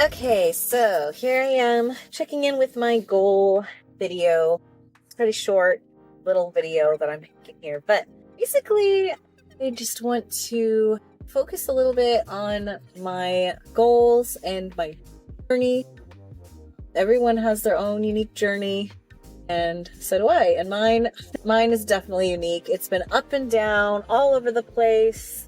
Okay, so here I am checking in with my goal video. It's a pretty short little video that I'm making here, but basically I just want to focus a little bit on my goals and my journey. Everyone has their own unique journey, and so do I. And mine is definitely unique. It's been up and down, all over the place.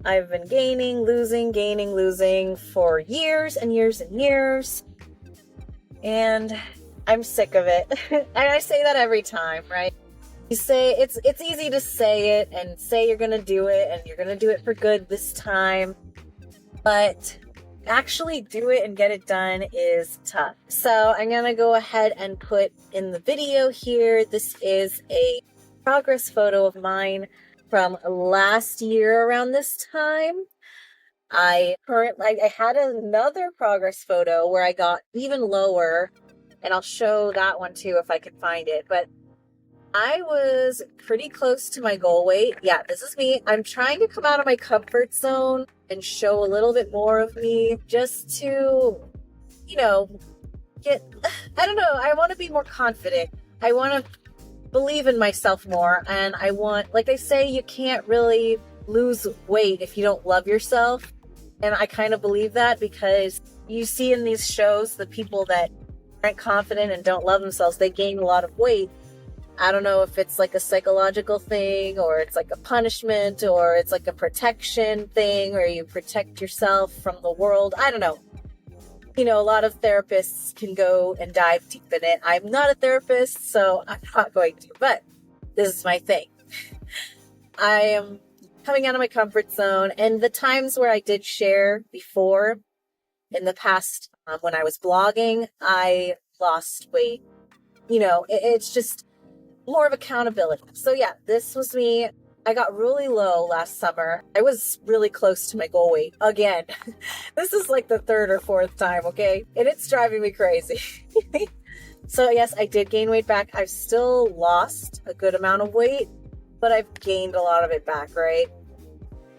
I've been gaining, losing for years and years and years. And I'm sick of it. And I say that every time, right? You say it's easy to say it and say you're going to do it and you're going to do it for good this time. But actually do it and get it done is tough. So I'm going to go ahead and put in the video here. This is a progress photo of mine from last year around this time. I had another progress photo where I got even lower, and I'll show that one too if I can find it. But I was pretty close to my goal weight. Yeah, this is me. I'm trying to come out of my comfort zone and show a little bit more of me just to, I don't know, I want to be more confident. I want to believe in myself more, and I want, like they say, you can't really lose weight if you don't love yourself. And I kind of believe that, because you see in these shows the people that aren't confident and don't love themselves, they gain a lot of weight. I don't know if it's like a psychological thing, or it's like a punishment, or it's like a protection thing, or you protect yourself from the world. I don't know. A lot of therapists can go and dive deep in it. I'm not a therapist, so I'm not going to, but this is my thing. I am coming out of my comfort zone, and the times where I did share before in the past, when I was blogging, I lost weight. It's just more of accountability. So yeah, this was me. I got really low last summer. I was really close to my goal weight again. This is like the third or fourth time, okay? And it's driving me crazy. So yes, I did gain weight back. I've still lost a good amount of weight, but I've gained a lot of it back, right?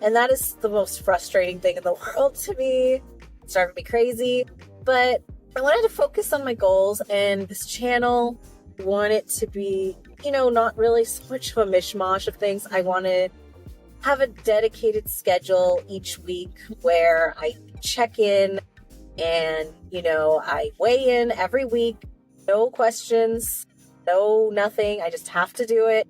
And that is the most frustrating thing in the world to me. It's driving me crazy. But I wanted to focus on my goals, and this channel, I want it to be, not really so much of a mishmash of things. I want to have a dedicated schedule each week where I check in and, I weigh in every week. No questions, no nothing. I just have to do it.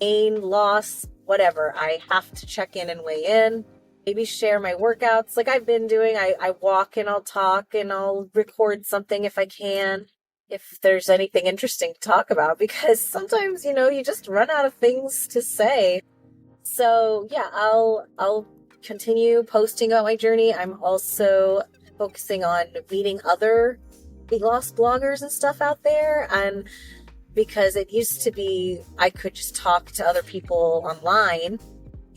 Gain, loss, whatever. I have to check in and weigh in. Maybe share my workouts like I've been doing. I walk and I'll talk and I'll record something if I can, if there's anything interesting to talk about, because sometimes, you just run out of things to say. So yeah, I'll continue posting about my journey. I'm also focusing on meeting other weight loss bloggers and stuff out there. And because it used to be, I could just talk to other people online,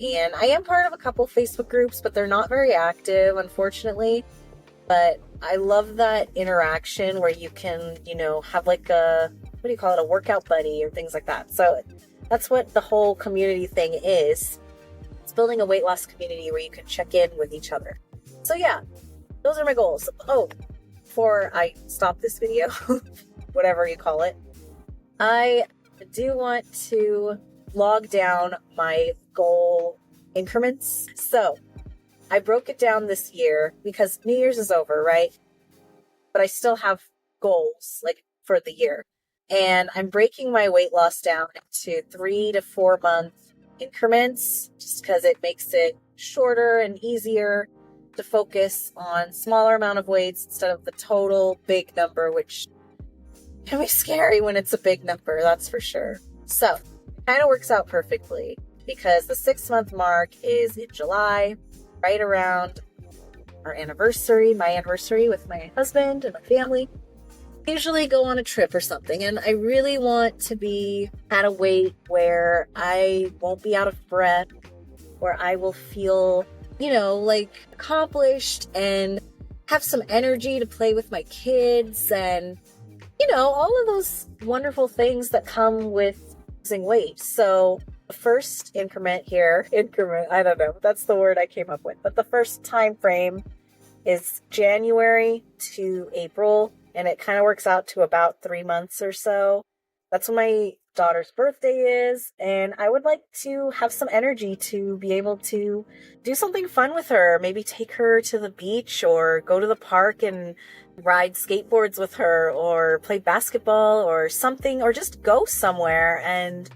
and I am part of a couple Facebook groups, but they're not very active, unfortunately. But I love that interaction where you can, have like a workout buddy or things like that. So that's what the whole community thing is. It's building a weight loss community where you can check in with each other. So yeah, those are my goals. Oh, before I stop this video, whatever you call it, I do want to log down my goal increments. So I broke it down this year because New Year's is over, right? But I still have goals like for the year. And I'm breaking my weight loss down into 3 to 4 month increments, just because it makes it shorter and easier to focus on smaller amount of weights instead of the total big number, which can be scary when it's a big number, that's for sure. So it kind of works out perfectly because the 6-month mark is in July, right around our anniversary, my anniversary with my husband and my family. Usually go on a trip or something, and I really want to be at a weight where I won't be out of breath, where I will feel, like accomplished and have some energy to play with my kids and, all of those wonderful things that come with losing weight. So the first increment, I don't know, that's the word I came up with, but the first time frame is January to April, and it kind of works out to about 3 months or so. That's when my daughter's birthday is, and I would like to have some energy to be able to do something fun with her. Maybe take her to the beach or go to the park and ride skateboards with her or play basketball or something, or just go somewhere and,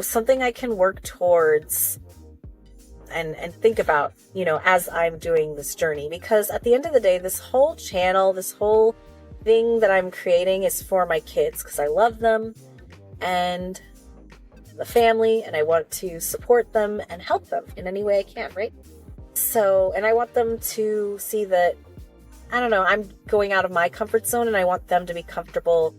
something I can work towards and think about, as I'm doing this journey. Because at the end of the day, this whole channel, this whole thing that I'm creating is for my kids, because I love them and the family, and I want to support them and help them in any way I can, right? So, and I want them to see that, I don't know, I'm going out of my comfort zone, and I want them to be comfortable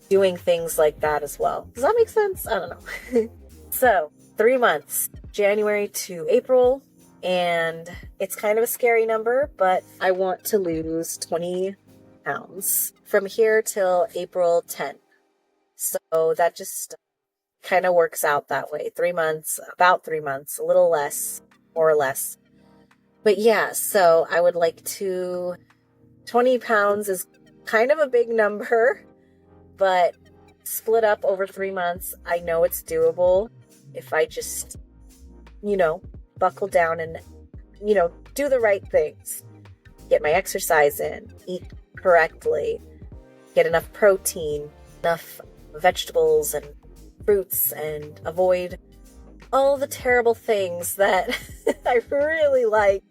doing things like that as well. Does that make sense? I don't know. So, 3 months, January to April, and it's kind of a scary number, but I want to lose 20 pounds from here till April 10th. So that just kind of works out that way. 3 months, about 3 months, a little less, more or less. But yeah, so I would like to, 20 pounds is kind of a big number, but split up over 3 months, I know it's doable if I just, buckle down and, do the right things. Get my exercise in, eat correctly, get enough protein, enough vegetables and fruits, and avoid all the terrible things that I really like.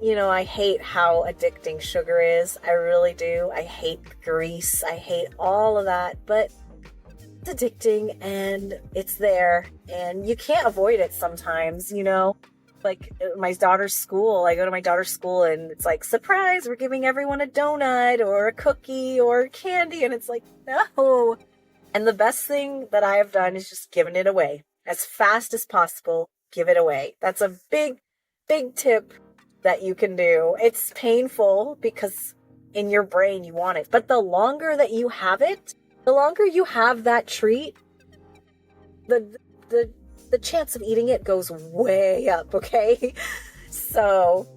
I hate how addicting sugar is. I really do. I hate grease. I hate all of that, but it's addicting and it's there and you can't avoid it sometimes, Like my daughter's school, I go to my daughter's school and it's like, surprise, we're giving everyone a donut or a cookie or candy. And it's like, no. And the best thing that I have done is just given it away as fast as possible. Give it away. That's a big, big tip that you can do. It's painful because in your brain you want it, but the longer that you have it, the longer you have that treat, the chance of eating it goes way up, okay? So,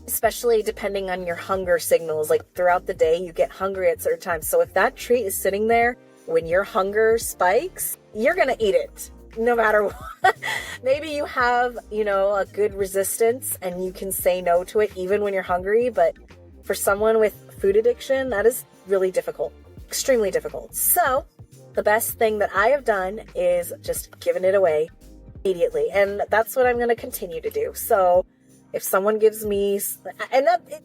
especially depending on your hunger signals, like throughout the day, you get hungry at certain times. So if that treat is sitting there when your hunger spikes, you're going to eat it no matter what. Maybe you have, a good resistance and you can say no to it even when you're hungry. But for someone with food addiction, that is really difficult, extremely difficult. So the best thing that I have done is just given it away immediately. And that's what I'm going to continue to do. So if someone gives me, and that, it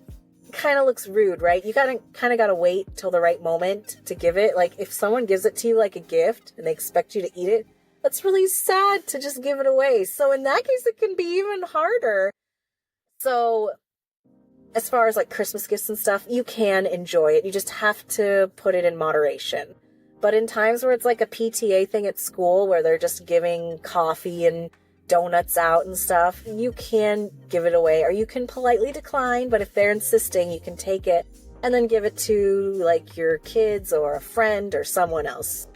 kind of looks rude, right? You kind of got to wait till the right moment to give it. Like if someone gives it to you like a gift and they expect you to eat it, that's really sad to just give it away. So in that case, it can be even harder. So as far as like Christmas gifts and stuff, you can enjoy it. You just have to put it in moderation. But in times where it's like a PTA thing at school where they're just giving coffee and donuts out and stuff, you can give it away, or you can politely decline. But if they're insisting, you can take it and then give it to like your kids or a friend or someone else.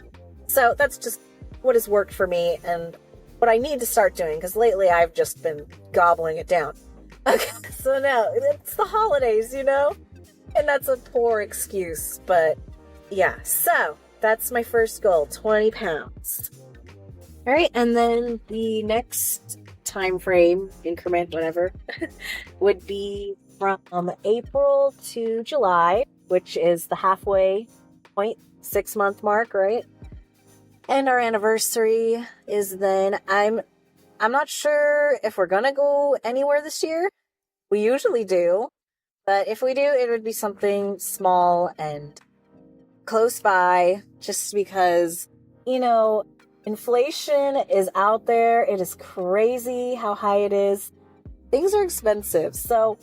So that's just what has worked for me and what I need to start doing, because lately I've just been gobbling it down. Okay, so now it's the holidays, and that's a poor excuse, but yeah, so that's my first goal, 20 pounds. All right, and then the next time frame, increment, whatever, would be from April to July, which is the halfway point, 6-month mark, right? And our anniversary is then, I'm not sure if we're gonna go anywhere this year. We usually do, but if we do, it would be something small and close by, just because, inflation is out there. It is crazy how high it is. Things are expensive. So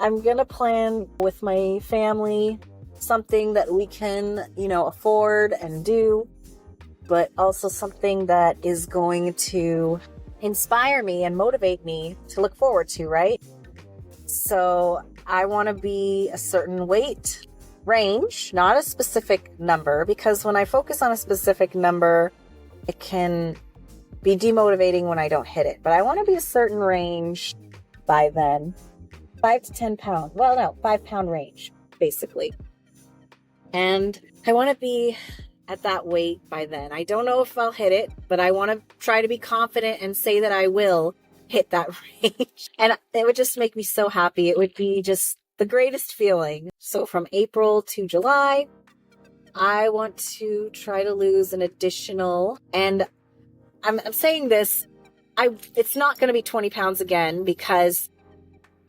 I'm gonna plan with my family something that we can, afford and do, but also something that is going to inspire me and motivate me to look forward to, right? So I want to be a certain weight range, not a specific number, because when I focus on a specific number, it can be demotivating when I don't hit it. But I want to be a certain range by then. 5 to 10 pounds. Well, no, 5-pound range, basically. And I want to be at that weight by then. I don't know if I'll hit it, but I want to try to be confident and say that I will hit that range. And it would just make me so happy. It would be just the greatest feeling. So from April to July, I want to try to lose an additional, and I'm saying this, it's not going to be 20 pounds again, because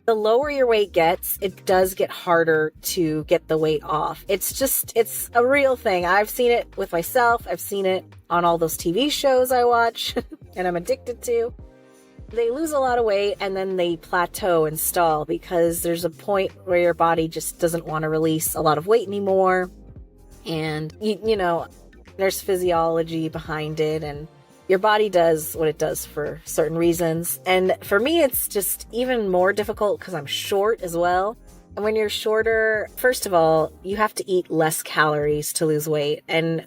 the lower your weight gets, it does get harder to get the weight off. It's a real thing. I've seen it with myself. I've seen it on all those TV shows I watch and I'm addicted to. They lose a lot of weight and then they plateau and stall because there's a point where your body just doesn't want to release a lot of weight anymore. And, you know, there's physiology behind it, and your body does what it does for certain reasons. And for me, it's just even more difficult because I'm short as well. And when you're shorter, first of all, you have to eat less calories to lose weight. And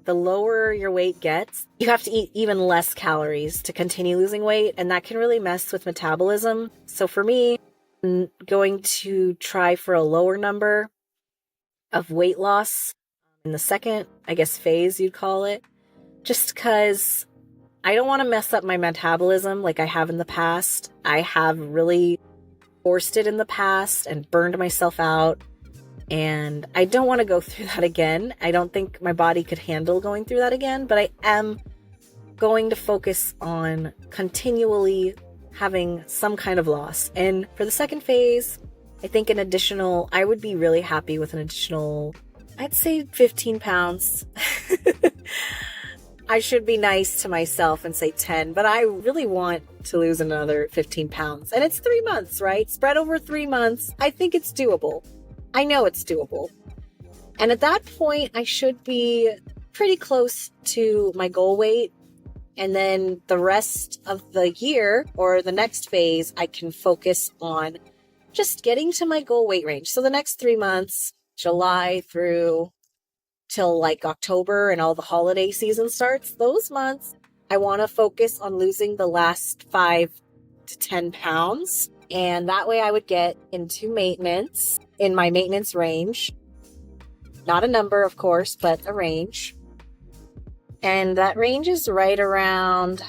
the lower your weight gets, you have to eat even less calories to continue losing weight. And that can really mess with metabolism. So for me, I'm going to try for a lower number of weight loss in the second, I guess, phase you'd call it. Just because I don't want to mess up my metabolism like I have in the past. I have really forced it in the past and burned myself out. And I don't want to go through that again. I don't think my body could handle going through that again. But I am going to focus on continually having some kind of loss. And for the second phase, I think I would be really happy with an additional, I'd say 15 pounds. I should be nice to myself and say 10, but I really want to lose another 15 pounds. And it's 3 months, right? Spread over 3 months. I think it's doable. I know it's doable. And at that point, I should be pretty close to my goal weight. And then the rest of the year or the next phase, I can focus on just getting to my goal weight range. So the next 3 months, July through till like October and all the holiday season starts, those months, I want to focus on losing the last 5 to 10 pounds. And that way I would get into maintenance, in my maintenance range. Not a number, of course, but a range. And that range is right around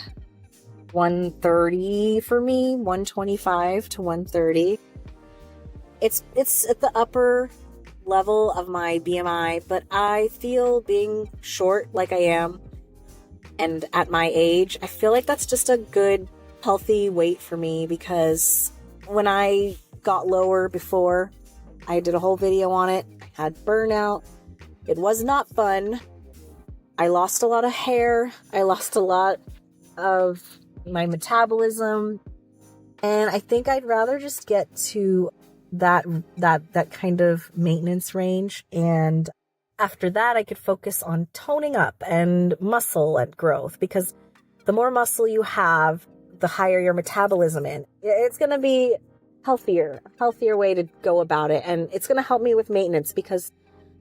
130 for me, 125 to 130. It's at the upper level of my BMI, but I feel being short like I am and at my age, I feel like that's just a good, healthy weight for me, because when I got lower before, I did a whole video on it. I had burnout. It was not fun. I lost a lot of hair. I lost a lot of my metabolism. And I think I'd rather just get to that kind of maintenance range, and after that I could focus on toning up and muscle and growth, because the more muscle you have, the higher your metabolism in. It's going to be healthier way to go about it, and it's going to help me with maintenance, because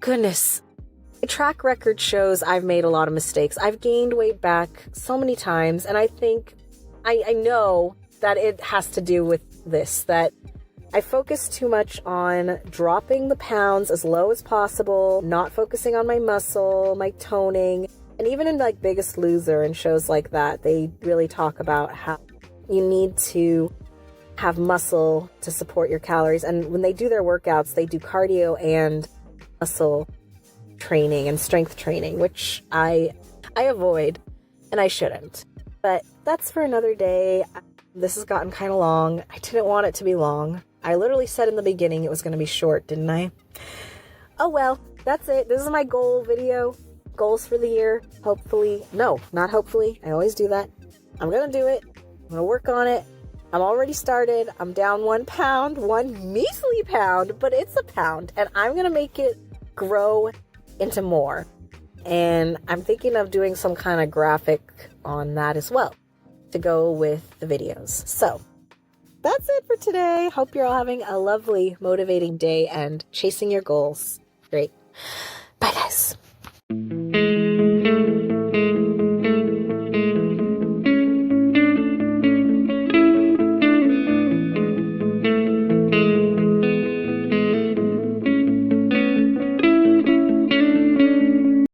goodness, my track record shows I've made a lot of mistakes. I've gained weight back so many times, and I think I know that it has to do with this, that I focus too much on dropping the pounds as low as possible, not focusing on my muscle, my toning. And even in like Biggest Loser and shows like that, they really talk about how you need to have muscle to support your calories. And when they do their workouts, they do cardio and muscle training and strength training, which I avoid, and I shouldn't. But that's for another day. This has gotten kind of long. I didn't want it to be long. I literally said in the beginning it was going to be short, didn't I? Oh well, that's it. This is my goal video. Goals for the year. Hopefully. No, not hopefully. I always do that. I'm going to do it. I'm going to work on it. I'm already started. I'm down 1 pound, 1 measly pound, but it's a pound. And I'm going to make it grow into more. And I'm thinking of doing some kind of graphic on that as well to go with the videos. So that's it for today. Hope you're all having a lovely, motivating day and chasing your goals. Great. Bye, guys.